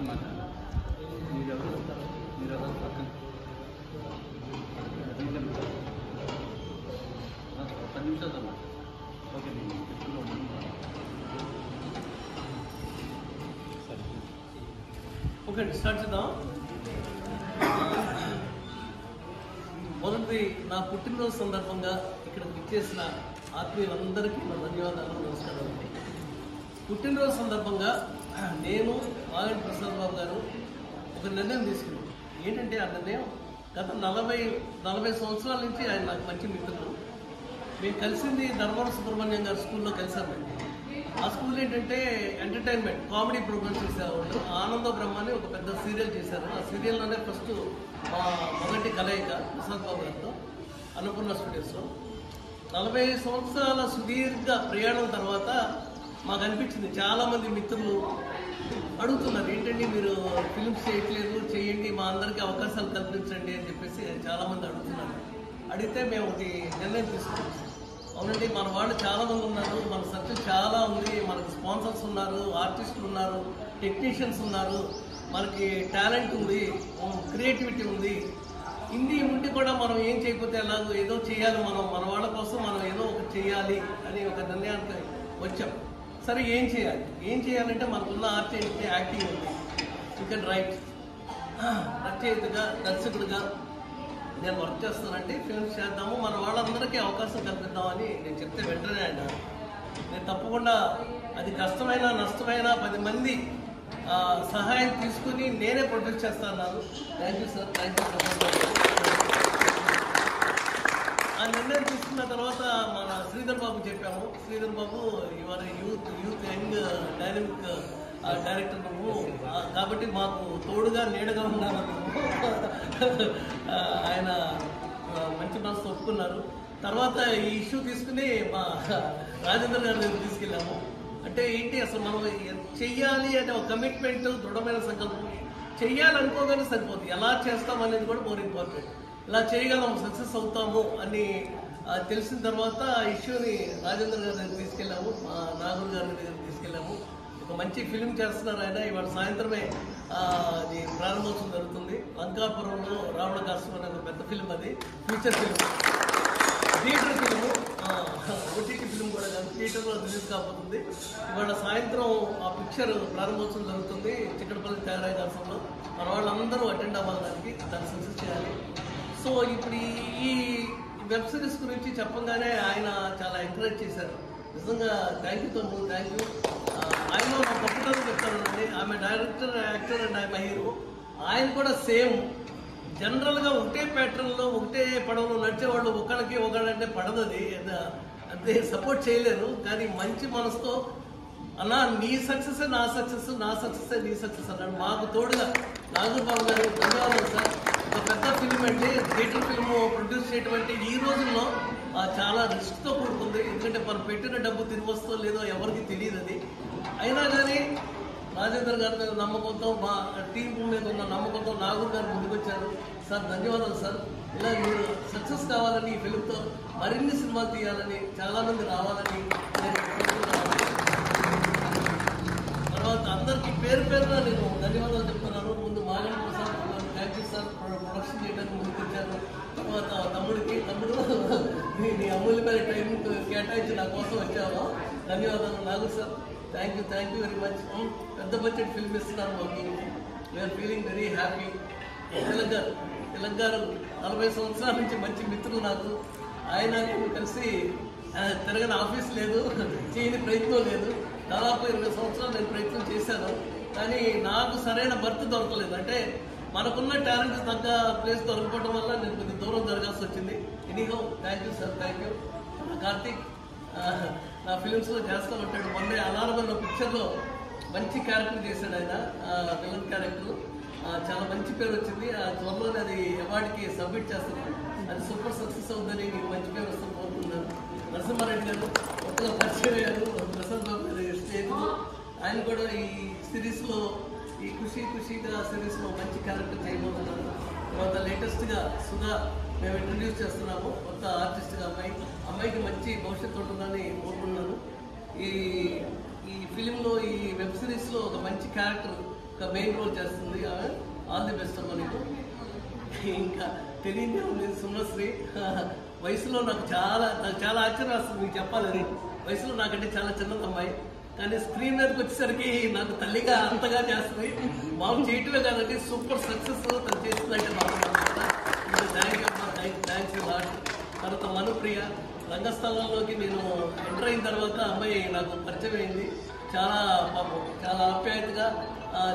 Okay start చేద్దాం. మొదటిది నా పుట్టినరోజు సందర్భంగా ఇక్కడికి విచ్చేసిన ఆత్మీయులందరికీ నా ధన్యవాదాలు, నమస్కారం. పుట్టినరోజు సందర్భంగా నేను మాగంటి ప్రసాద్ బాబు గారు ఒక నిర్ణయం తీసుకున్నాం. ఏంటంటే ఆ నిర్ణయం గత 40 సంవత్సరాల నుంచి ఆయన నాకు మంచి మిత్రులు. మేము కలిసింది ధర్మవరం సుబ్రహ్మణ్యం గారి స్కూల్లో కలిసాము. ఆ స్కూల్ ఏంటంటే ఎంటర్టైన్మెంట్ కామెడీ ప్రోగ్రామ్స్ చేసేవాళ్ళు. ఆనంద బ్రహ్మ అని ఒక పెద్ద సీరియల్ చేశారు. ఆ సీరియల్లోనే ఫస్ట్ మా మొదటి కలయిక ప్రసాద్ బాబు గారితో అన్నపూర్ణ స్టూడియోస్లో. 40 సంవత్సరాల సుదీర్ఘ ప్రయాణం తర్వాత మాకు అనిపించింది, చాలామంది మిత్రులు అడుగుతున్నారు, ఏంటండి మీరు ఫిల్మ్స్ చేయట్లేదు, చేయండి, మా అందరికీ అవకాశాలు కల్పించండి అని చెప్పేసి చాలామంది అడుగుతున్నారు. అడిగితే మేము ఒకటి నిర్ణయం తీసుకున్నాం. అవునండి, మన వాళ్ళు చాలామంది ఉన్నారు, మన సర్కిల్ చాలా ఉంది, మనకి స్పాన్సర్స్ ఉన్నారు, ఆర్టిస్టులు ఉన్నారు, టెక్నీషియన్స్ ఉన్నారు, మనకి టాలెంట్ ఉంది, క్రియేటివిటీ ఉంది. ఇన్ని ఉండి కూడా మనం ఏం చేయకపోతే ఎలాగో ఏదో చేయాలి, మన వాళ్ళ కోసం మనం ఏదో ఒకటి చేయాలి అని ఒక నిర్ణయానికి వచ్చాం. సరే ఏం చేయాలంటే మనకున్న ఆర్ట్ ఏంటంటే యాక్టింగ్ ఉంది, యూ కెన్ రైట్. రచయితగా దర్శకుడిగా నేను వర్క్ చేస్తానంటే ఫిల్మ్స్ చేద్దాము, మన వాళ్ళందరికీ అవకాశం కల్పిద్దామని నేను చెప్తే వెంటనే ఆయన నేను తప్పకుండా అది కష్టమైనా నష్టమైనా 10 మంది సహాయం తీసుకుని నేనే ప్రొడ్యూస్ చేస్తాను. Thank you sir, thank you so much. ఆ నిర్ణయం తీసుకున్న తర్వాత మన శ్రీధర్ బాబు చెప్పాము. Sridhar Babu your youth young dynamic director నువ్వు, కాబట్టి మాకు తోడుగా నీడగా ఉన్నాను. ఆయన మంచి మనసు ఒప్పుకున్నారు. తర్వాత ఈ ఇష్యూ తీసుకుని మా రాజేంద్ర గారి దగ్గర తీసుకెళ్ళాము. అంటే ఏంటి, అసలు మనం చెయ్యాలి అనే ఒక కమిట్మెంట్, దృఢమైన సంకల్పం. చెయ్యాలనుకోగానే సరిపోతుంది, ఎలా చేస్తాం అనేది కూడా మోర్ ఇంపార్టెంట్. ఇలా చేయగలం, సక్సెస్ అవుతాము అని తెలిసిన తర్వాత ఇష్యూని రాజేంద్ర గారి దగ్గర తీసుకెళ్ళాము, మా నాగూర్ గారి దగ్గర తీసుకెళ్ళాము. ఒక మంచి ఫిలిం చేస్తున్నారు ఆయన. ఇవాళ సాయంత్రమే అది ప్రారంభోత్సవం జరుగుతుంది. లంకాపురంలో రావణ కాష్టం అనే ఒక పెద్ద ఫిలిం, అది future film, theatre film, OTT film కూడా కాదు, థియేటర్లో రిలీజ్ కాబోతుంది. ఇవాళ సాయంత్రం ఆ పిక్చర్ ప్రారంభోత్సవం జరుగుతుంది చిక్కడపల్లి త్యాగరాయ దర్శనంలో. మన వాళ్ళందరూ అటెండ్ అవ్వాలి, దాన్ని సక్సెస్ చేయాలి. సో ఇప్పుడు ఈ వెబ్ సిరీస్ గురించి చెప్పగానే ఆయన చాలా ఎంకరేజ్ చేశారు. నిజంగా థ్యాంక్ యూ తమ్ముడు, థ్యాంక్ యూ. ఆయన నా గొప్పతనం చెప్తానండి, ఆమె డైరెక్టర్, యాక్టర్ అండ్ ఆమె హీరో. ఆయన కూడా సేమ్ జనరల్గా ఒకటే ప్యాటర్న్లో ఒకటే పడవలో నడిచేవాళ్ళు ఒకళ్ళకి ఒకళ్ళంటే పడదు, అది అంతే సపోర్ట్ చేయలేరు. కానీ మంచి మనసుతో అన్నా నీ సక్సెస్ నా సక్సెస్, నా సక్సెస్ నీ సక్సెస్ అన్నాడు. మాకు తోడుగా నాగూర్ బాబు గారు ధన్యవాదాలు సార్. ఒక పెద్ద ఫిలిం అంటే థియేటర్ ఫిల్మ్ ప్రొడ్యూస్ చేయటం అంటే ఈ రోజుల్లో చాలా రిస్క్తో కూడుకుంది. ఎందుకంటే మనం పెట్టిన డబ్బు తిరిగి వస్తుందో లేదో ఎవరికి తెలియదు. అది అయినా కానీ రాజేంద్ర గారి మీద నమ్మకంతో, మా టీం మీద ఉన్న నమ్మకంతో నాగూర్ గారు ముందుకొచ్చారు. సార్ ధన్యవాదాలు సార్. ఇలా మీరు సక్సెస్ కావాలని, ఈ ఫిలింతో మరిన్ని సినిమాలు తీయాలని, చాలామంది రావాలని తర్వాత అందరికీ పేరు పేరుగా నేను ధన్యవాదాలు చెప్తున్నాను. ముందు మాగంటి ప్రసాద్ గారు థ్యాంక్ యూ సార్, ప్రొడక్షన్ చేయడానికి ముందుకొచ్చారు. తర్వాత తమ్ముడు నీ అమూల్యమైన టైం కేటాయించి నా కోసం వచ్చావా, ధన్యవాదాలు Nagoor sir. Thank you very much. పెద్ద బడ్జెట్ ఫిల్మ్ ఇస్తున్నారు మాకు, we are feeling very happy. Telangana 40 సంవత్సరాల నుంచి మంచి మిత్రులు నాకు. ఆయన నేను కలిసి తిరగని ఆఫీస్ లేదు, చేయని ప్రయత్నం లేదు. దాదాపు 20 సంవత్సరాలు నేను ప్రయత్నం చేశాను, కానీ నాకు సరైన బర్త్ దొరకలేదు. అంటే మనకున్న టాలెంట్ తగ్గ ప్లేస్ దొరకపోవడం వల్ల నేను కొద్దిగా దూరం జరగాల్సి వచ్చింది. Anyhow thank you sir, thank you. Karthik నా ఫిలిమ్స్లో చేస్తూ ఉంటాడు. మొన్న అలారం అన్న పిక్చర్లో మంచి క్యారెక్టర్ చేశాడు ఆయన, విలన్ క్యారెక్టర్. చాలా మంచి పేరు వచ్చింది. ఆ త్వరలోనే అది అవార్డుకి సబ్మిట్ చేస్తున్నాను. అది సూపర్ సక్సెస్ అవుతుందని మీకు మంచి పేరు వస్తుంది కోరుకుంటున్నాను. నరసింహారెడ్డి గారు కొత్తగా పరిచయం అయ్యారు, ప్రసాద్ బాబు గారి స్నేహితులు. ఆయన కూడా ఈ సిరీస్లో, ఈ ఖుషీగా సిరీస్లో మంచి క్యారెక్టర్ చేయబోతున్నారు. తర్వాత లేటెస్ట్గా సుధా మేము ఇంట్రడ్యూస్ చేస్తున్నాము, కొత్త ఆర్టిస్ట్గా అమ్మాయికి మంచి భవిష్యత్తు ఉంటుందని కోరుకున్నాను. ఈ ఫిలింలో, ఈ వెబ్ సిరీస్లో ఒక మంచి క్యారెక్టర్ ఒక మెయిన్ రోల్ చేస్తుంది ఆమె. ఆల్ ది బెస్ట్ అమ్మ నీకు. ఇంకా తెలియదే ఉంది సుమశ్రీ. వయసులో నాకు చాలా ఆశ్చర్యం వస్తుంది మీకు చెప్పాలని. వయసులో నాకంటే చాలా చిన్నది అమ్మాయి, కానీ స్క్రీన్ మీదకి వచ్చేసరికి నాకు తల్లిగా అంతగా చేస్తుంది. మాకు చేయటమే కాదండి, సూపర్ సక్సెస్ తను చేస్తుందంటే మాకు థ్యాంక్ యూ అమ్మా, థ్యాంక్స్ లాట్. తర్వాత మనుప్రియ రంగస్థలంలోకి నేను ఎంటర్ అయిన తర్వాత అమ్మాయి నాకు పరిచయం అయింది. చాలా పాపం చాలా ఆప్యాయతగా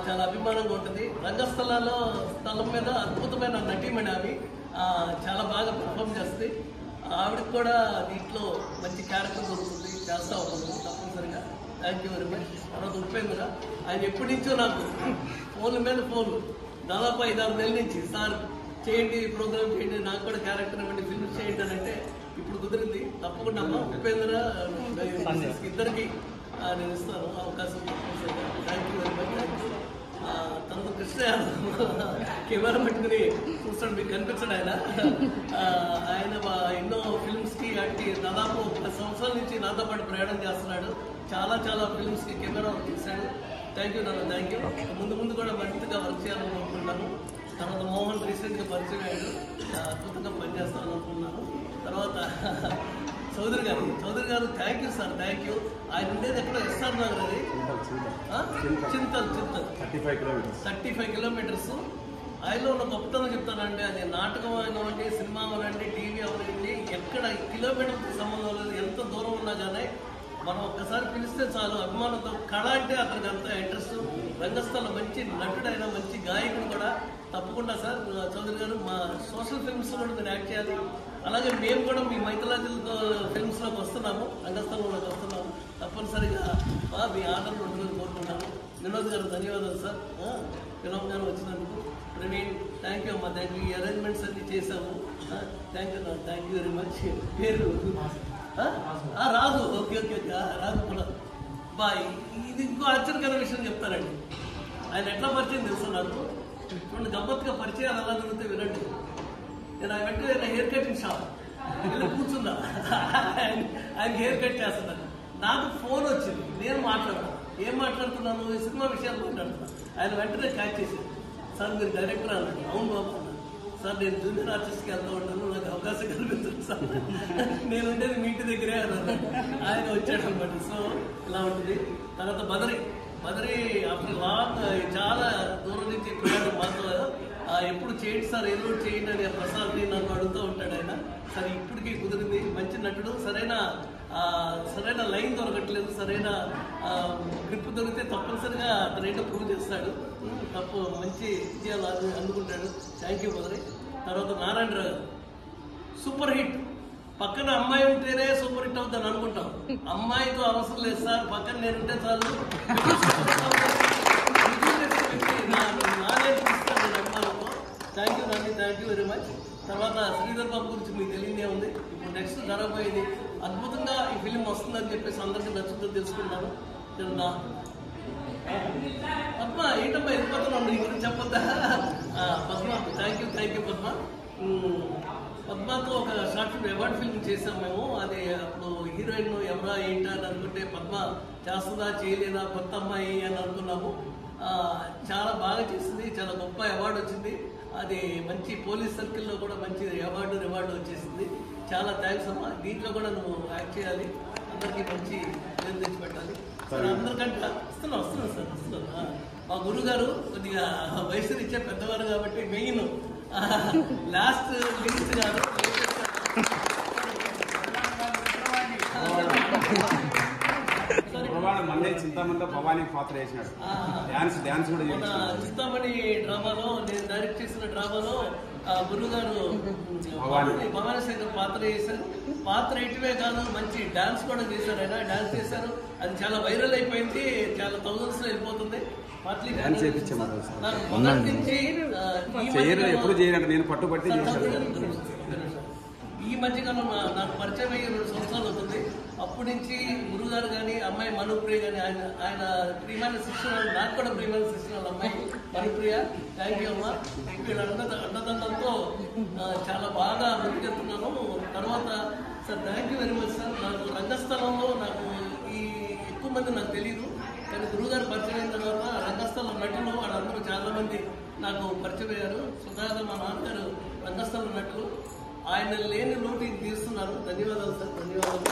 చాలా అభిమానంగా ఉంటుంది. స్థలం మీద అద్భుతమైన నటీమణి ఆమె, చాలా బాగా పర్ఫామ్ చేస్తుంది. ఆవిడకి కూడా దీంట్లో మంచి క్యారెక్టర్ దొరుకుతుంది, చేస్తూ ఉన్నాము తప్పనిసరిగా. Thank you very much. తర్వాత ఉపేంద్ర, ఆయన ఎప్పటి నుంచో నాకు ఫోన్ల మీద ఫోన్లు, దాదాపు 5-6 నెలల నుంచి, సార్ చేయండి ప్రోగ్రామ్ చేయండి, నాకు కూడా క్యారెక్టర్ ఇవ్వండి, ఫిల్మ్స్ చేయండి అని అంటే ఇప్పుడు కుదిరింది. తప్పకుండా అమ్మ ఉపేంద్ర ఇద్దరికి నేను ఇస్తాను అవకాశం. Thank you very much. Thank you. తర్వాత కృష్ణ కెమెరా పెట్టుకుని చూస్తాడు, మీకు కనిపించాడు ఆయన. ఆయన ఎన్నో ఫిల్మ్స్కి వాటికి దాదాపు 10 సంవత్సరాల నుంచి నాతో పాటు ప్రయాణం చేస్తున్నాడు. చాలా ఫిల్మ్స్కి కెమెరా తీశాడు. థ్యాంక్ యూ నాన్న, థ్యాంక్ యూ. ముందు కూడా మంచిగా వర్క్ చేయాలని అనుకుంటున్నాను. తర్వాత మోహన్ రీసెంట్గా పరిచయం అయ్యాడు, అద్భుతంగా పనిచేస్తాను అనుకున్నాను. తర్వాత చౌదరి గారు thank you sir, thank you. ఆయన ఉండేది ఎక్కడ ఎస్ఆర్ నగర్, అది చింతల్ 35 కిలోమీటర్స్. ఆయనలో ఉన్న గొప్పతనం చెప్తానండి. అది నాటకం అవనండి, సినిమా అవనండి, టీవీ అవనండి, ఎక్కడ కిలోమీటర్కి సంబంధం లేదు. ఎంత దూరం ఉన్నా కానీ మనం ఒక్కసారి పిలిస్తే చాలు అభిమానంతో. కళ అంటే అతనికి అంత ఇంట్రెస్ట్. రంగస్థలం మంచి నటుడైన మంచి గాయకుడు కూడా. తప్పకుండా సార్ చౌదరి గారు, మా సోషల్ ఫిల్మ్స్ కూడా మీరు యాక్ట్ చేయాలి. అలాగే మేము కూడా మీ మైథలాజికల్ ఫిల్మ్స్లోకి వస్తున్నాము, రంగస్థలంలోకి వస్తున్నాము. తప్పనిసరిగా మీ ఆర్డర్ ఉంటుందని కోరుకుంటున్నాను. వినోద్ గారు ధన్యవాదాలు సార్, వినోద్ గారు వచ్చినందుకు. ప్రవీణ్ థ్యాంక్ యూ అమ్మా, థ్యాంక్ యూ. ఈ అరేంజ్మెంట్స్ అన్ని చేశాము. Thank you very much. పేరు రాజు. ఓకే రాజు కూడా బాయ్. ఇది ఇంకో ఆశ్చర్యకర విషయం చెప్తానండి. ఆయన ఎట్లా పరిచయం తెలుసు నాకు. చూడండి, గమ్మత్తుగా పరిచయాలు అలా జరుగుతాయి, వినండి. నేను ఆయన వెంటనే హెయిర్ కటింగ్ షాప్ ఇలా కూర్చున్నా, ఆయన హెయిర్ కట్ చేస్తున్నాను. నాకు ఫోన్ వచ్చింది, నేను మాట్లాడతాను. ఏం మాట్లాడుతున్నాను? ఈ సినిమా విషయాలు మాట్లాడుతున్నాను. ఆయన వెంటనే క్యాచ్ చేశాను. సార్ మీరు డైరెక్టర్ అన్నాడు. అవును బాబు అన్నాను. సార్ నేను జూనియర్ ఆర్టిస్ట్కి వెళ్తూ ఉంటాను, నాకు అవకాశం కల్పించండి సార్, నేను ఉండేది మీ ఇంటి దగ్గరే అన్నాను. ఆయన వచ్చాడు అనమాట. సో ఇలా ఉంటుంది. తర్వాత బదరి ఆఫ్టర్ లాంగ్ చాలా దూరం నుంచి ప్రయాణం మాతో. ఎప్పుడు చేయండి సార్, ఏదో చేయండి అని ప్రసాద్ని నన్ను అడుగుతూ ఉంటాడు ఆయన. సరే ఇప్పటికీ కుదిరింది. మంచి నటుడు, సరైన లైన్ దొరకట్లేదు, సరైన గ్రిప్ దొరికితే తప్పనిసరిగా అతను ఏంటో ప్రూవ్ చేస్తాడు. మంచి విజయాలు అందుకుంటాడు. Thank you Badari. తర్వాత నారాయణరావు గారు సూపర్ హిట్. పక్కన అమ్మాయి ఉంటేనే సూపర్ హిట్ అవుతాను అనుకుంటాం. అమ్మాయితో అవసరం లేదు సార్, పక్కన నేనుంటే చాలు. Thank you very much. తర్వాత శ్రీధర్ బాబు గురించి మీకు తెలియదే ఉంది. ఇప్పుడు నెక్స్ట్ జరగబోయేది అద్భుతంగా ఈ ఫిలిం వస్తుందని చెప్పేసి అందరికీ నచ్చుతుందని తెలుసుకున్నాను. పద్మ ఏంటమ్మా వెళ్ళిపోతున్నాం, నీ గురించి చెప్పొద్దా? Padma thank you Padma. పద్మతో ఒక షార్ట్ ఫిల్మ్ అవార్డ్ ఫిల్మ్ చేసాం మేము. అది అప్పుడు హీరోయిన్ ఎవరా ఏంటా అని అనుకుంటే పద్మ చేస్తుందా చేయలేదా కొత్త అమ్మాయి అని అనుకున్నాము. చాలా బాగా చేసింది, చాలా గొప్ప అవార్డు వచ్చింది. అది మంచి పోలీస్ సర్కిల్లో కూడా మంచి రివార్డు వచ్చేసింది. చాలా థ్యాంక్స్ అమ్మా. దీంట్లో కూడా నువ్వు యాక్ట్ చేయాలి, అందరికీ మంచి పేరు తెచ్చిపెట్టాలి. సార్ అందరికంటే వస్తున్నాను సార్. మా గురువు గారు కొద్దిగా వయసు ఇచ్చే పెద్దవారు కాబట్టి మెయిన్ లాస్ట్ లిస్ట్ గారు చింతామణిలో భవానీ పాత్ర వేసినాడు. డాన్స్ కూడా చింతామణి డ్రామాలో నేను డైరెక్ట్ చేసిన డ్రామాలో గురువు గారు భవానీ శంకర్ పాత్ర చేశారు. పాత్ర ఇటువే కాదు, మంచి డాన్స్ కూడా చేశారు. ఆయన డాన్స్ చేశారు, అది చాలా వైరల్ అయిపోయింది, చాలా థౌజండ్స్ లో వెళ్ళిపోతుంది. ఎప్పుడు చేయాలంటే నేను పట్టుబట్టి ఈ మధ్యకాలం నాకు పరిచయం అయ్యి 2 సంవత్సరాలు అవుతుంది. అప్పటి నుంచి గురుగారు కానీ అమ్మాయి మనుప్రియ కానీ ఆయన ప్రియమైన శిక్షణ, నాకు కూడా ప్రియమైన శిక్షణ అమ్మాయి మనుప్రియ. థ్యాంక్ యూ అమ్మా. వీళ్ళ అన్నదండంతో చాలా బాగా ముందుకెళ్తున్నాను. తర్వాత sir thank you very much sir. నాకు రంగస్థలంలో నాకు ఎక్కువ మంది నాకు తెలీదు, కానీ గురువుగారు పరిచయం అయిన తర్వాత రంగస్థల నటులు వాళ్ళందరూ చాలామంది నాకు పరిచయం అయ్యారు. సుధాగా మా నాన్నగారు రంగస్థల నటులు, ఆయన లేని లోటు తీస్తున్నారు. ధన్యవాదాలు సార్, ధన్యవాదాలు.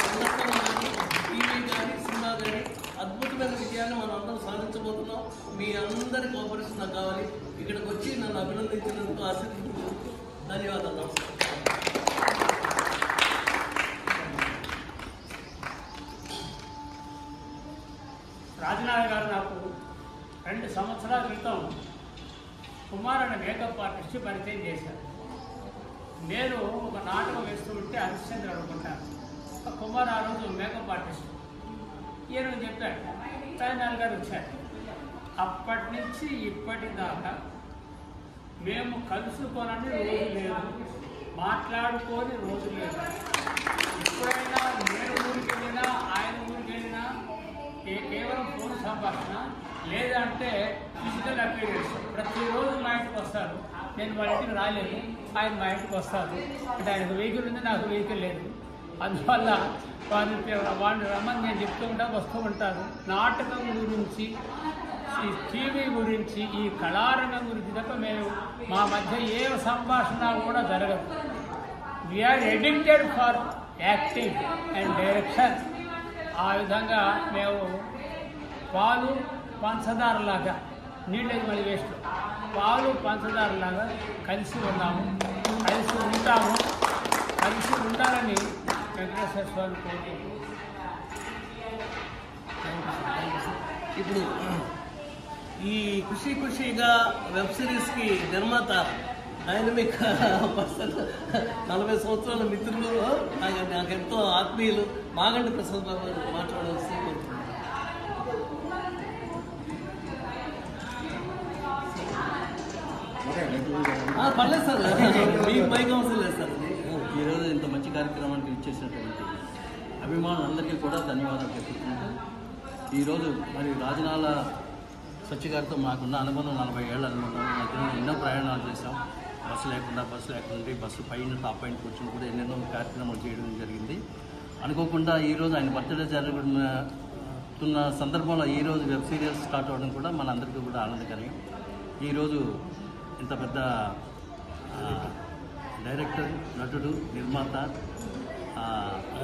రంగస్థలం కానీ టీవీ కానీ సినిమా కానీ అద్భుతమైన విజయాన్ని మనం అందరం సాధించబోతున్నాం. మీ అందరి కోఆపరేషన్ నాకు కావాలి. ఇక్కడికి వచ్చి నన్ను అభినందించినందుకు ఆశీర్వదించినందుకు ధన్యవాదాలు. నమస్కారం. రాజనారాయణ గారు నాకు 2 సంవత్సరాల క్రితం కుమార్ అనే మేకప్ ఆర్టిస్ట్ పరిచయం చేశారు. నేను ఒక నాటకం వేస్తూ ఉంటే హరిశ్చంద్ర అనుకుంటాను. కుమార్ ఆ రోజు మేకప్ ఆర్టిస్ట్ ఈయన చెప్పాడు, రాజనారాయణ గారు వచ్చారు. అప్పటి నుంచి ఇప్పటిదాకా మేము కలుసుకోనని రోజు లేదు, మాట్లాడుకోని రోజు లేదు. ఎప్పుడైనా నేను ఊరికి వెళ్ళినా ఆయన ఊరికి వెళ్ళినా కేవలం ఫోన్ సంభాషణ, లేదంటే ఫిజికల్ అపీరెన్స్. ప్రతిరోజు మా ఇంటికి వస్తారు. నేను వాళ్ళ ఇంటికి రాలేను, ఆయన మా ఇంటికి వస్తారు. అంటే ఆయనకు వెహికల్ ఉంది, నాకు వెహికల్ లేదు. అందువల్ల వాడిని రమ్మని నేను చెప్తూ ఉంటా, వస్తూ ఉంటాను. నాటకం గురించి, ఈ టీవీ గురించి, ఈ కళారంగం గురించి తప్ప మేము మా మధ్య ఏ సంభాషణ కూడా జరగదు. We are addicted for acting and direction. ఆ విధంగా మేము పాలు పంచదారలాగా, నీళ్ళది మళ్ళీ వేస్ట్, పాలు పంచదారలాగా కలిసి ఉన్నాము, కలిసి ఉంటాము, కలిసి ఉండాలని వెంకటేశ్వర స్వామి కోరుకుంటున్నాము. ఇప్పుడు ఈ ఖుషీ ఖుషీగా వెబ్ సిరీస్కి నిర్మాత డైనమిక్ పర్సన్, 40 సంవత్సరాల మిత్రులు, నాకెంతో ఆత్మీయులు మాగంటి ప్రసాద్ బాబు గారు మాట్లాడవలసి కోరుతున్నాను. పర్లేదు సార్, మీకు పైకి అవసరం లేదు సార్. ఈరోజు ఇంత మంచి కార్యక్రమానికి ఇచ్చేసినటువంటి అభిమానులందరికీ కూడా ధన్యవాదాలు చెప్పుకుంటూ, ఈరోజు మరి రాజనాల సత్య గారితో మాకున్న అనుబంధం 40 ఏళ్ళ అనుబంధం. మధ్యలో ఎన్నో ప్రయాణాలు చేశాం. బస్సు లేకుండా బస్సు పైన టాప్ పైన కూర్చొని కూడా ఎన్నెన్నో కార్యక్రమాలు చేయడం జరిగింది. అనుకోకుండా ఈరోజు ఆయన బర్త్డే జరుగుతున్న సందర్భంలో ఈరోజు వెబ్ సీరీస్ స్టార్ట్ అవ్వడం కూడా మనందరికీ కూడా ఆనందకరం. ఈరోజు ఇంత పెద్ద డైరెక్టర్, నటుడు, నిర్మాత,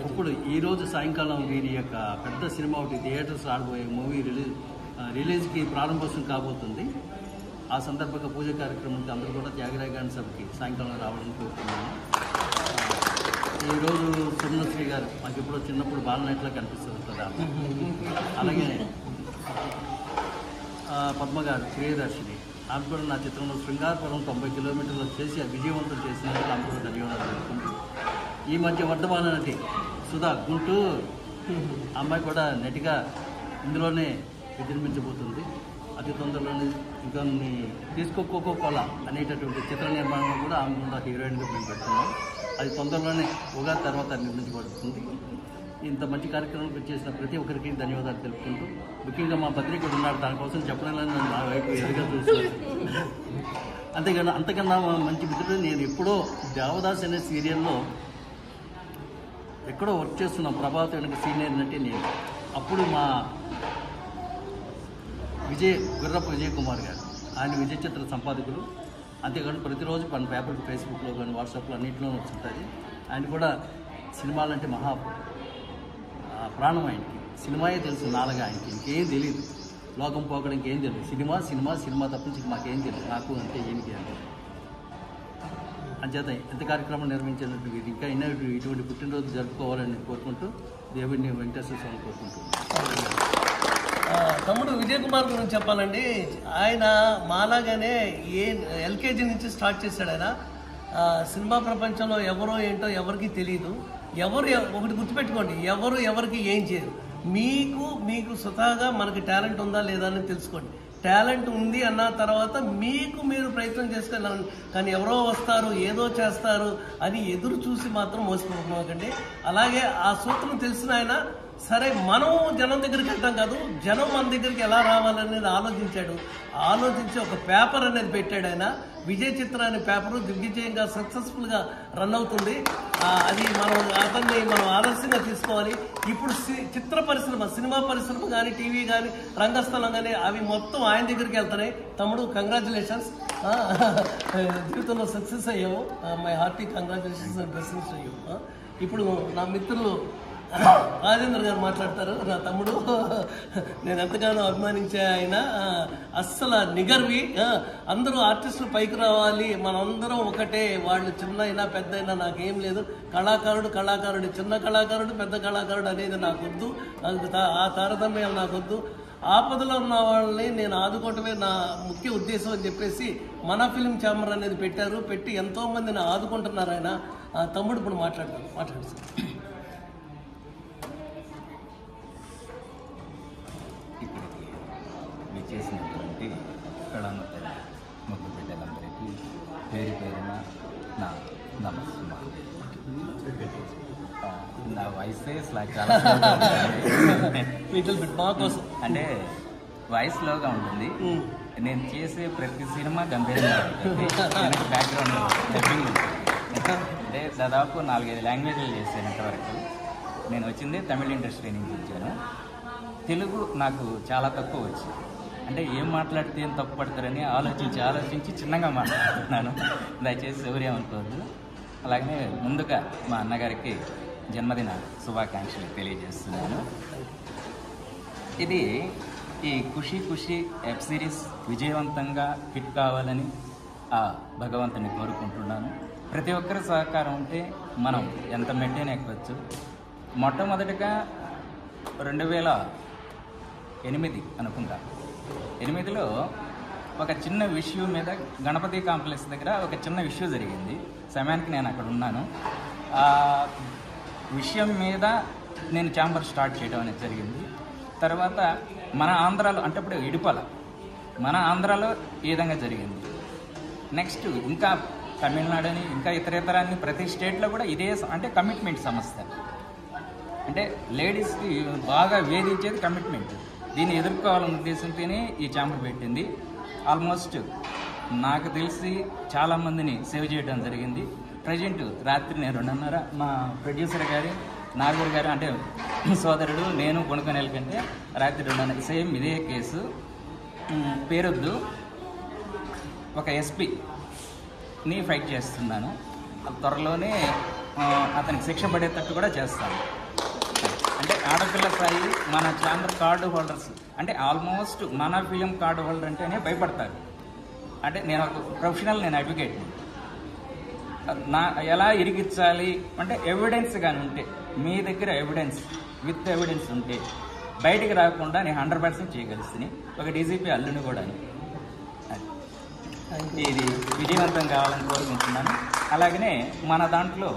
ఇప్పుడు ఈరోజు సాయంకాలం వీరి యొక్క పెద్ద సినిమా ఒకటి థియేటర్స్ ఆడబోయే మూవీ రిలీజ్కి ప్రారంభోత్సవం కాబోతుంది. ఆ సందర్భంగా పూజ కార్యక్రమానికి అందరూ కూడా త్యాగరాయ గాంధీ సభకి సాయంకాలం రావాలని కోరుతున్నాను. ఈరోజు సుమనశ్రీ గారు మాకు ఎప్పుడో చిన్నప్పుడు బాలనైట్లా కనిపిస్తుంది కదా, అలాగే పద్మ గారు ప్రియదర్శిని, ఆమె కూడా నా చిత్రంలో శృంగారపురం 90 కిలోమీటర్లు చేసి విజయవంతం చేసినందుకు ఆమె కూడా ధన్యవాదాలు తెలుపుకుంటూ, ఈ మధ్య వర్ధమాన నటి సుధా గుంటూరు అమ్మాయి కూడా నటిగా ఇందులోనే విజృంభించబోతుంది. అతి తొందరలోనే ఇంకా తీసుకోకోకోకోలా అనేటటువంటి చిత్ర నిర్మాణంలో కూడా ఆమె కూడా హీరోయిన్గా మేము పెడుతున్నాం. అది తొందరలోనే ఉగాది తర్వాత నిర్మించబడుతుంది. ఇంత మంచి కార్యక్రమం చేసిన ప్రతి ఒక్కరికి ధన్యవాదాలు తెలుపుకుంటూ, ముఖ్యంగా మా పత్రికడు ఉన్నాడు, దానికోసం చెప్పడానికి నా వైపు ఎదురుగా చూస్తున్నాను. అంతకన్నా మంచి మిత్రుడు నేను ఎప్పుడో దేవదాస్ అనే సీరియల్లో ఎక్కడో వర్క్ చేస్తున్నాం. ప్రభాత్ వెనక సీనియర్ నటి నేను. అప్పుడు మా గుర్రపు విజయ్ కుమార్ గారు, ఆయన విజయ చిత్ర సంపాదకులు. అంతేకాదు ప్రతిరోజు మన పేపర్కి, ఫేస్బుక్లో కానీ వాట్సాప్లో అన్నింటిలో వస్తుంటుంది. ఆయన కూడా సినిమాలంటే మహా ప్రాణం ఆయనకి. సినిమాయే తెలుసు నాలుగా ఆయనకి, ఇంకేం తెలియదు. లోకం పోకడం ఇంకేం తెలియదు. సినిమా తప్పించి మాకేం తెలియదు. నాకు అంతే ఈయనకి అంటే. అంచేత ఎంత కార్యక్రమం నిర్వహించినట్టు ఇంకా ఇటువంటి పుట్టినరోజు జరుపుకోవాలని కోరుకుంటూ, దేవుడిని వెంకటేశ్వర స్వామి కోరుకుంటున్నాను. తమ్ముడు విజయ్ కుమార్ గురించి చెప్పాలండి. ఆయన మాలాగానే ఎల్కేజీ నుంచి స్టార్ట్ చేశాడు. ఆయన సినిమా ప్రపంచంలో ఎవరో ఏంటో ఎవరికి తెలియదు. ఒకటి గుర్తుపెట్టుకోండి, ఎవరికి ఏం చేయరు. మీకు స్వతహాగా మనకి టాలెంట్ ఉందా లేదా అని తెలుసుకోండి. టాలెంట్ ఉంది అన్న తర్వాత మీరు ప్రయత్నం చేసుకెళ్ళాలి. కానీ ఎవరో వస్తారు, ఏదో చేస్తారు అని ఎదురు చూసి మాత్రం మోసపోకండి. అలాగే ఆ సూత్రం తెలిసిన ఆయన సరే మనం జనం దగ్గరికి వెళ్తాం కాదు, జనం మన దగ్గరికి ఎలా రావాలనేది ఆలోచించి ఒక పేపర్ అనేది పెట్టాడు ఆయన. విజయ చిత్ర అనే పేపరు దిగ్విజయంగా సక్సెస్ఫుల్గా రన్ అవుతుంది. అది మనం ఆదర్శంగా తీసుకోవాలి. ఇప్పుడు చిత్ర పరిశ్రమ, సినిమా పరిశ్రమ కానీ, టీవీ కానీ, రంగస్థలం కానీ అవి మొత్తం ఆయన దగ్గరికి వెళ్తున్నాయి. తమ్ముడు కంగ్రాచులేషన్స్, జీవితంలో సక్సెస్ అయ్యాము. My hearty congratulations and blessings అయ్యాము. ఇప్పుడు నా మిత్రులు రాజేంద్ర గారు మాట్లాడతారు. నా తమ్ముడు, నేను ఎంతగానో అభిమానించే ఆయన, అస్సలు నిగర్వి. అందరూ ఆర్టిస్టులు పైకి రావాలి, మనందరం ఒకటే, వాళ్ళు చిన్న అయినా పెద్ద అయినా నాకేం లేదు. కళాకారుడు చిన్న కళాకారుడు పెద్ద కళాకారుడు అనేది నాకొద్దు, ఆ తారతమ్యాలు నాకొద్దు. ఆపదలో ఉన్న వాళ్ళని నేను ఆదుకోవటమే నా ముఖ్య ఉద్దేశం అని చెప్పేసి మన ఫిల్మ్ ఛాంబర్ అనేది పెట్టి ఎంతో మందిని ఆదుకుంటున్నారు ఆయన. తమ్ముడు ఇప్పుడు మాట్లాడతారు. ఇక్కడికి విచ్చేసినటువంటి కళామతల్లి ముగ్గురు బిడ్డలందరికీ పేరు పేరున నా నమస్కారం. నా వాయిసే చాలా అంటే వాయిస్ లోగా ఉంటుంది. నేను చేసే ప్రతి సినిమా గంభీరంగా ఉంటుంది. బ్యాక్గ్రౌండ్ డబ్బింగ్ అంటే దాదాపు 4-5 లాంగ్వేజ్లు చేశాను ఇంతవరకు. నేను వచ్చింది తమిళ ఇండస్ట్రీ నుంచి వచ్చాను. తెలుగు నాకు చాలా తక్కువ వచ్చింది. అంటే ఏం మాట్లాడితే ఏం తప్పు పడతారని ఆలోచించి చిన్నగా మాట్లాడుతున్నాను. దయచేసి ఎవరేమనుకోవద్దు. అలాగనే ముందుగా మా అన్నగారికి జన్మదిన శుభాకాంక్షలు తెలియజేస్తున్నాను. ఇది ఈ ఖుషీ వెబ్ సిరీస్ విజయవంతంగా హిట్ కావాలని ఆ భగవంతుని కోరుకుంటున్నాను. ప్రతి ఒక్కరి సహకారం ఉంటే మనం ఎంత మెట్టైనా ఎక్కవచ్చు. మొట్టమొదటిగా 2008 అనుకుంటా, 8లో ఒక చిన్న ఇష్యూ మీద గణపతి కాంప్లెక్స్ దగ్గర ఒక చిన్న ఇష్యూ జరిగింది. సమయానికి నేను అక్కడ ఉన్నాను. ఆ విషయం మీద నేను ఛాంబర్ స్టార్ట్ చేయడం అనేది జరిగింది. తర్వాత మన ఆంధ్రాలో అంటే ఇప్పుడు ఇడుపల మన ఆంధ్రాలో ఈ విధంగా జరిగింది. నెక్స్ట్ ఇంకా తమిళనాడుని ఇంకా ఇతరాన్ని ప్రతి స్టేట్లో కూడా ఇదే అంటే కమిట్మెంట్ సమస్య. అంటే లేడీస్కి బాగా వేధించేది కమిట్మెంట్. దీన్ని ఎదుర్కోవాలన్న ఉద్దేశంతోనే ఈ ఛాంబర్ పెట్టింది. ఆల్మోస్ట్ నాకు తెలిసి చాలామందిని సేవ్ చేయడం జరిగింది. ప్రజెంట్ రాత్రి నేను 2:30 మా ప్రొడ్యూసర్ గారు నాగూర్ గారు అంటే సోదరుడు నేను కొనుక్కొనేల కంటే రాత్రి 2:30 సేమ్ ఇదే కేసు పేరొద్దు ఒక ఎస్పీని ఫైట్ చేస్తున్నాను. త్వరలోనే అతనికి శిక్ష పడేటట్టు కూడా చేస్తాను. అంటే ఆడపిల్ల స్థాయి మన ఛాంబర్ కార్డు హోల్డర్స్ అంటే ఆల్మోస్ట్ మన ఫిలిం కార్డు హోల్డర్ అంటేనే భయపడతారు. అంటే నేను ఒక ప్రొఫెషనల్, నేను అడ్వకేట్ని. నా ఎలా ఇరిగించాలి అంటే ఎవిడెన్స్ కానీ ఉంటే, మీ దగ్గర విత్ ఎవిడెన్స్ ఉంటే బయటికి రాకుండా నేను 100% చేయగలుగుతుంది. ఒక డీజీపీ అల్లుని కూడా ఇది విజయవంతం కావాలని కోరుకుంటున్నాను. అలాగనే మన దాంట్లో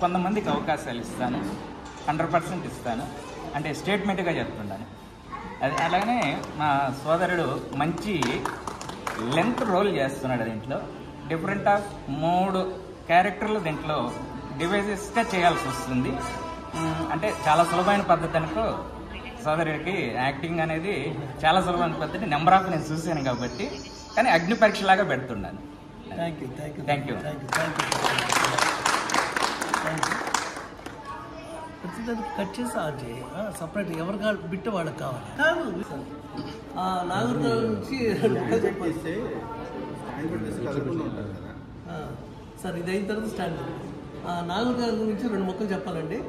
కొంతమందికి అవకాశాలు ఇస్తాను, 100% ఇస్తాను. అంటే స్టేట్మెంట్గా చెప్తున్నాను. అలాగనే మా సోదరుడు మంచి లెంత్ రోల్ చేస్తున్నాడు. దీంట్లో డిఫరెంట్ ఆఫ్ 3 క్యారెక్టర్లు దీంట్లో డివైజెస్గా చేయాల్సి వస్తుంది. అంటే చాలా సులభమైన పద్ధతి అనుకో సోదరుడికి. యాక్టింగ్ అనేది చాలా సులభమైన పద్ధతి. నెంబర్ ఆఫ్ నేను చూశాను కాబట్టి, కానీ అగ్ని పరీక్షలాగా పెడుతున్నాను. Thank you. కట్ చేసి సపరేట్ ఎవరు బిట్టు వాళ్ళకి కావాలి కాదు. నాగూర్ గారి నుంచి సార్ ఇది అయిన తర్వాత స్టార్ట్. నాగూర్ గారి గురించి 2 ముక్కలు చెప్పాలండి.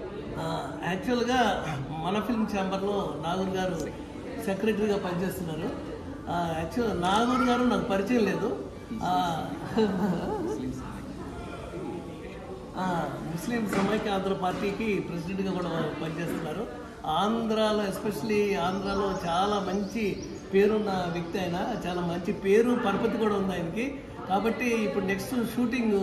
యాక్చువల్గా మన ఫిల్మ్ ఛాంబర్లో నాగూర్ గారు సెక్రటరీగా పనిచేస్తున్నారు. యాక్చువల్ నాగూర్ గారు నాకు పరిచయం లేదు. ముస్లిం సమైక్య ఆంధ్ర పార్టీకి ప్రెసిడెంట్గా కూడా పనిచేస్తున్నారు. ఆంధ్రాలో ఎస్పెషలీ ఆంధ్రాలో చాలా మంచి పేరున్న వ్యక్తి ఆయన. చాలా మంచి పేరు పరపతి కూడా ఉంది ఆయనకి. కాబట్టి ఇప్పుడు నెక్స్ట్ షూటింగ్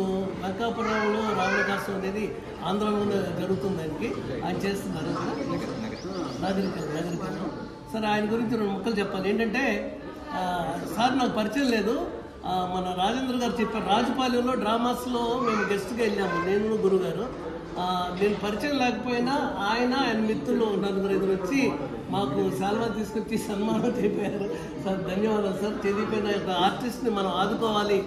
లంకాపురంలో రావణకాసం అనేది ఆంధ్రాలోనే జరుగుతుంది. ఆయనకి ఆయన చేస్తున్నారు నగరికల్లో. సరే ఆయన గురించి 2 ముక్కలు చెప్పాలి. ఏంటంటే సార్ నాకు పరిచయం లేదు. మన రాజేంద్ర గారు చెప్పారు, రాజుపాలెంలో డ్రామాస్లో మేము గెస్ట్గా వెళ్ళాము, నేను గురుగారు. నేను పరిచయం లేకపోయినా ఆయన మిత్రులు 4-5 వచ్చి మాకు శాల్వా తీసుకొచ్చి సన్మానం చేశారు. సార్ ధన్యవాదాలు సార్. చదివిపోయిన ఆర్టిస్ట్ని మనం ఆదుకోవాలి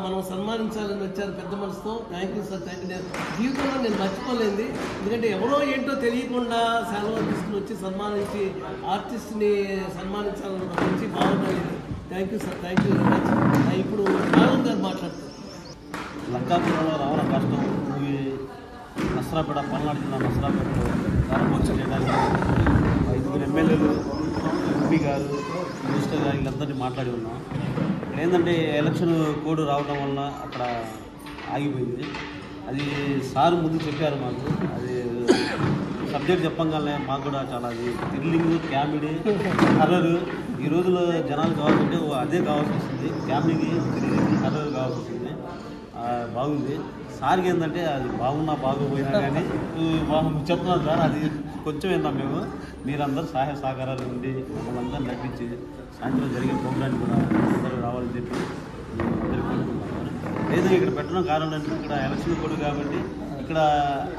మనం సన్మానించాలని వచ్చారు పెద్ద మనసుతో. Thank you sir, thank you. జీవితంలో నేను మర్చిపోలేంది, ఎందుకంటే ఎవరో ఏంటో తెలియకుండా సెలవు తీసుకుని వచ్చి సన్మానించి ఆర్టిస్ట్ని సన్మానించాలని మంచి బాగుంటుంది. Thank you sir, thank you very much. ఇప్పుడు రాఘవ్ గారు మాట్లాడతారు. లంకాపురంలో రావణ రాష్ట్రం మూవీ నసరాపేట, పల్నాడు జిల్లా నసరాపేటలో ప్రారంభోత్సవం చేయడానికి 5 ఎమ్మెల్యేలు, ఎంపీ గారు, మినిస్టర్ గారు వీళ్ళందరినీ మాట్లాడి ఉన్నాం. ఇక్కడ ఏంటంటే ఎలక్షన్ కోడ్ రావడం వలన అక్కడ ఆగిపోయింది. అది సార్ ముందు చెప్పారు మాకు. అది సబ్జెక్ట్ చెప్పంగానే మాకు కూడా చాలా అది థ్రిల్లింగ్, కామెడీ, హర్రర్. ఈ రోజుల్లో జనాలు కావాలంటే అదే కావాల్సి వస్తుంది. కామెడీ, థ్రిల్లింగ్, హర్రర్ కావాల్సి వస్తుంది. బాగుంది. సార్కి ఏంటంటే అది బాగున్నా బాగోపోయినా కానీ చెప్తున్నాను సార్, అది కొంచెం ఏంటంటే మేము మీరందరూ సహాయ సహకారాలు ఉండి మమ్మల్ని అందరూ నడిపించి సాయంత్రం జరిగే ప్రోగ్రాన్ని కూడా అందరూ రావాలని చెప్పి అందరూ కోరుకుంటున్నాను. లేదు ఇక్కడ పెట్టడం కారణం అంటే ఇక్కడ ఎలక్షన్ కోడ్ కాబట్టి ఇక్కడ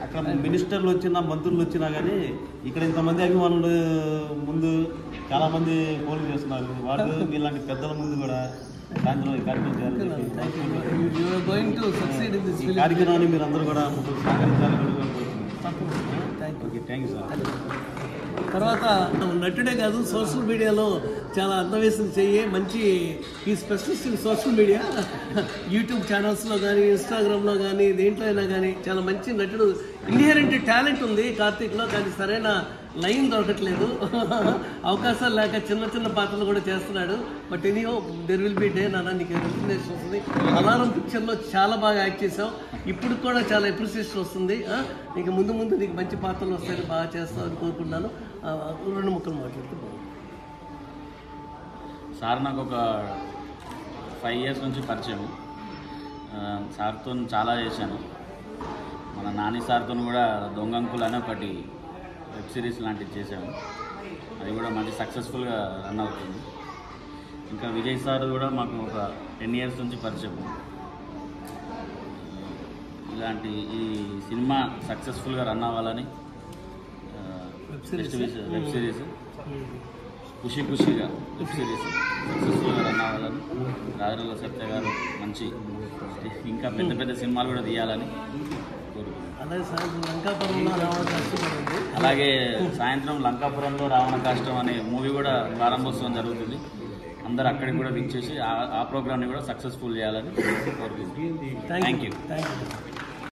అక్కడ మినిస్టర్లు వచ్చినా, మంత్రులు వచ్చినా కానీ ఇక్కడ ఇంతమంది అభిమానులు ముందు చాలామంది పోలింగ్ చేస్తున్నారు. వాళ్ళు ఇలాంటి పెద్దల ముందు కూడా సాయంత్రం ఈ కార్యక్రమం చేయాలని ఈ కార్యక్రమాన్ని మీరు అందరూ కూడా సహకరించాలని థ్యాంక్ యూ సార్. తర్వాత నటుడే కాదు, సోషల్ మీడియాలో చాలా అందవేసిన చెయ్యి, మంచి ఈ specialist in social media, YouTube ఛానల్స్లో కానీ, ఇన్స్టాగ్రామ్లో కానీ, దేంట్లో అయినా కానీ చాలా మంచి నటుడు. ఇన్హెరెంట్ టాలెంట్ ఉంది కార్తీక్లో, కానీ సరైన లైన్ దొరకట్లేదు. అవకాశాలు లేక చిన్న చిన్న పాత్రలు కూడా చేస్తున్నాడు. But anyhow there will be day నాన్న, నీకు రికగ్నేషన్ వస్తుంది. అలారం పిక్చర్లో చాలా బాగా యాక్ట్ చేసావు, ఇప్పుడు కూడా చాలా అప్రిసియేషన్ వస్తుంది. నీకు ముందు ముందు నీకు మంచి పాత్రలు వస్తాయని బాగా చేస్తావని కోరుకున్నాను. 2 ముక్కలు మాట్లాడుతూ సార్ నాకు ఒక 5 years నుంచి పరిచయం. సార్తో చాలా చేశాను. మన నాని సార్తో కూడా దొంగంకులు అని ఒకటి వెబ్ సిరీస్ లాంటివి చేశాము. అది కూడా మంచి సక్సెస్ఫుల్గా రన్ అవుతుంది. ఇంకా విజయ్ సార్ కూడా మాకు ఒక 10 years నుంచి పరిచయం. ఇలాంటి ఈ సినిమా సక్సెస్ఫుల్గా రన్ అవ్వాలని వెబ్ సిరీస్ ఖుషిగా వెబ్ సిరీస్ సక్సెస్ఫుల్గా రన్ అవ్వాలని, రాజుల సత్య గారు మంచి ఇంకా పెద్ద పెద్ద సినిమాలు కూడా తీయాలని అలాగే సాయంత్రం లంకాపురంలో రావణ కాష్టం అనే మూవీ కూడా ప్రారంభోత్సవం జరుగుతుంది. అందరూ అక్కడికి కూడా విచ్చేసి ఆ ప్రోగ్రామ్ని కూడా సక్సెస్ఫుల్ చేయాలని కోరుకుంటున్నాను. Thank you.